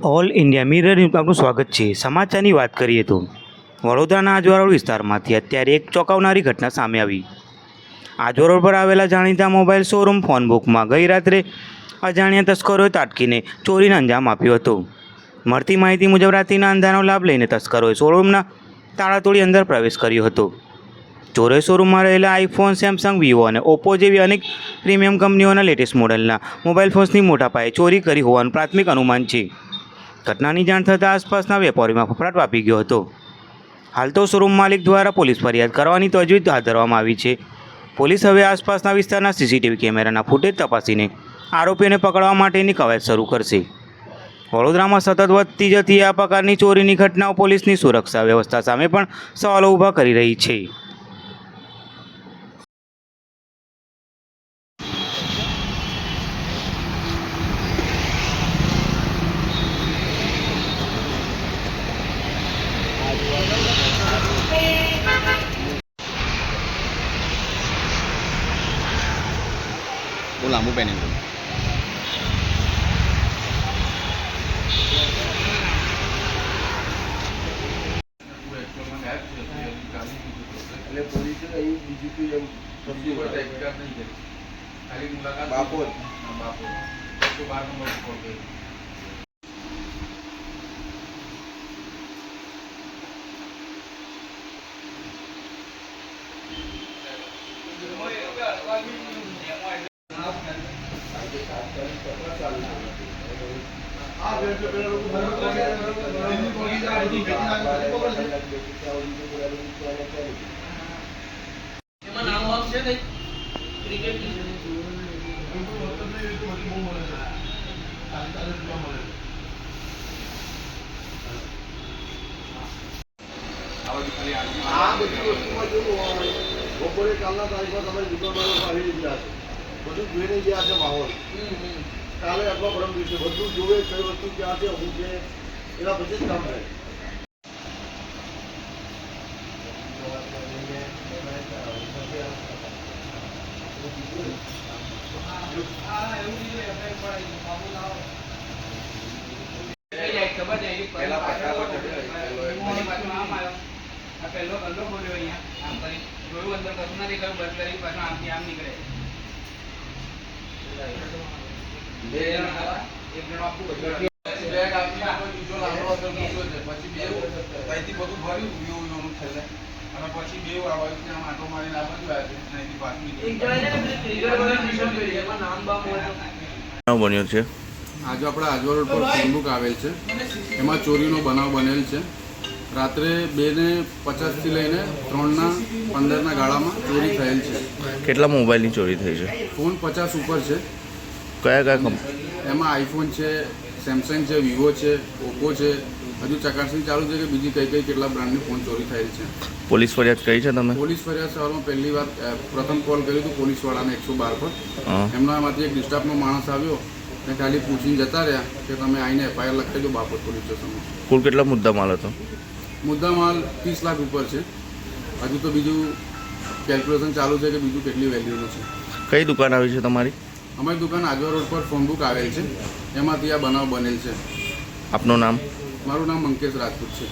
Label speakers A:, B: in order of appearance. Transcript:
A: All India mirror ન્યૂઝમાં આપનું સ્વાગત છે। સમાચારની વાત કરીએ તો વડોદરાના આજવા રોડ વિસ્તારમાંથી અત્યારે એક ચોંકાવનારી ઘટના સામે આવી। આજવા રોડ પર આવેલા જાણીતા મોબાઈલ શોરૂમ ફોનબુકમાં ગઈ રાત્રે અજાણ્યા તસ્કરોએ તાટકીને ચોરીને અંજામ આપ્યો હતો। મળતી માહિતી મુજબ રાત્રિના અંધારાનો લાભ લઈને તસ્કરોએ શોરૂમના તાળા તોડી અંદર પ્રવેશ કર્યો હતો। ચોરોએ શોરૂમમાં રહેલા આઈફોન, સેમસંગ, વિવો અને ઓપ્પો જેવી અનેક પ્રીમિયમ કંપનીઓના લેટેસ્ટ મોડેલના મોબાઈલ ફોન્સની મોટા પાયે ચોરી કરી હોવાનું પ્રાથમિક અનુમાન છે। ઘટનાની જાણ થતાં આસપાસના વેપારીમાં ફફડાટ વ્યાપી ગયો હતો। હાલ તો શોરૂમ માલિક દ્વારા પોલીસ ફરિયાદ કરવાની તજવીજ હાથ ધરવામાં આવી છે। પોલીસ હવે આસપાસના વિસ્તારના સીસીટીવી કેમેરાના ફૂટેજ તપાસીને આરોપીઓને પકડવા માટેની કવાયત શરૂ કરશે। વડોદરામાં સતત વધતી જતી આ પ્રકારની ચોરીની ઘટનાઓ પોલીસની સુરક્ષા વ્યવસ્થા સામે પણ સવાલો ઊભા કરી રહી છે।
B: બહુ લાંબુ પહેરી લો.
C: એટલે પોલીસે અહીં બીજું કોઈ એમ કશું ખાલી મુલાકાત બાપોર બાપોર 112 નંબર કોલ કર્યો। આ બધી વસ્તુમાં જોયું બપોરે કાલના તારીખમાં તમારી દુકાનવાળો આવી રહ્યા છે, બધું જોઈને ગયા છે માહોલ। કાલે અથવા પરમ દિવસે બધું જોવે કઈ વસ્તુ ક્યાં છે હું છે એના પછી જ કામ થાય।
D: પહેલો ગંદો ખોલ્યો અહીંયા આમ કરી જોયું અંદર કશું નથી કર્યું, બંધ કરી પાછો આમથી આમ નીકળે। એક જણ આપવું બેગ આપી બીજો લાંબો હતો પછી બે ત્યાંથી બધું ભર્યું એવું થયેલે અને પછી બે આવાજ આમ આટો મારીને આ બધું આવ્યા છે અહીંથી પાછું
B: બન્યો છે
E: આજે આપણા આજવા રોડ પર ફોનબુક આવેલ છે, એમાં ચોરીનો બનાવ બનેલ છે। રાત્રે 2:50 થી લઈને 3:15 ગાળામાં ચોરી થયેલ છે।
B: કેટલા મોબાઈલની ચોરી થઈ છે?
E: ફોન 50 ઉપર છે,
B: કયા કયા કંપની?
E: એમાં આઈફોન છે, સેમસંગ છે, વિવો છે, ઓપ્પો છે। હજુ ચકાસણી ચાલુ છે કે બીજી કઈ કેટલા બ્રાન્ડની ફોન ચોરી થયેલ છે।
B: પોલીસ ફરિયાદ કરી છે તમે?
E: પોલીસ ફરિયાદ સવારમાં પહેલી વાર પ્રથમ કોલ કર્યું હતું પોલીસવાળાને 112 પર। એમનામાંથી એક ડિસ્ટાફનો માણસ આવ્યો ને ખાલી પૂછીને જતા રહ્યા કે તમે આવીને એફઆઈઆર લખાઈ દો બાપત પોલીસ સ્ટેશનમાં।
B: કુલ કેટલા મુદ્દા માલ હતો?
E: મુદ્દા માલ 30 લાખ ઉપર છે। હજુ તો બીજું કેલ્ક્યુલેશન ચાલુ છે કે બીજું કેટલી વેલ્યુનું છે।
B: કઈ દુકાન આવી છે તમારી?
E: અમારી દુકાન આજવા રોડ પર ફોનબુક આવેલ છે, એમાંથી આ બનાવ બનેલ છે।
B: આપનું નામ?
E: મારું નામ મંકેશ રાજપૂત છે।